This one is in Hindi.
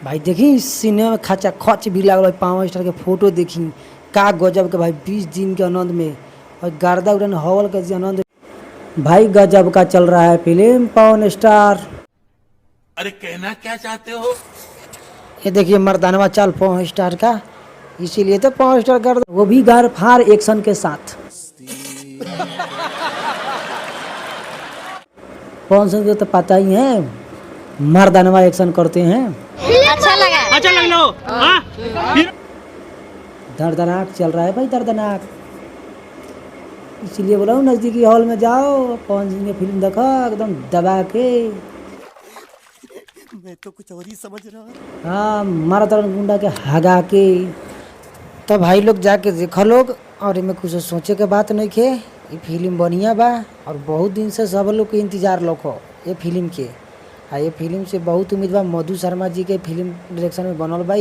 भाई देखी सिनेमा में खचा खच भी लागल, 5 स्टार के फोटो देखी का गजब के भाई, 20 दिन के आनंद में और गर्दा उड़न हवल के जी आनंद। भाई गजब का चल रहा है फिल्म 5 स्टार। अरे कहना क्या चाहते हो? ये देखिए मर्दानवा चल 5 स्टार का, इसीलिए तो 5 स्टार कर, वो भी गार फार एक्शन के साथ। 500 तो पता ही है, मर्दानवा एक्शन करते हैं। अच्छा लगा। हाँ? दर्दनाक चल रहा है भाई, दर्दनाक। इसीलिए बोला हूँ नज़दीकी हॉल में जाओ, 5 दिन की फिल्म देखो एकदम दबा के। मैं तो कुछ और ही समझ रहा। हाँ, मारा तरन गुंडा के हगा के। तो भाई लोग जाके देखो लोग, और इनमें कुछ सोचे के बात नहीं खे। ये फिल्म बढ़िया बा और बहुत दिन से सब लोग के इंतजार लोग हो ये फिल्म के। आ ये फिल्म से बहुत उम्मीद बा, मधु शर्मा जी के फिल्म डायरेक्शन में बनल बा।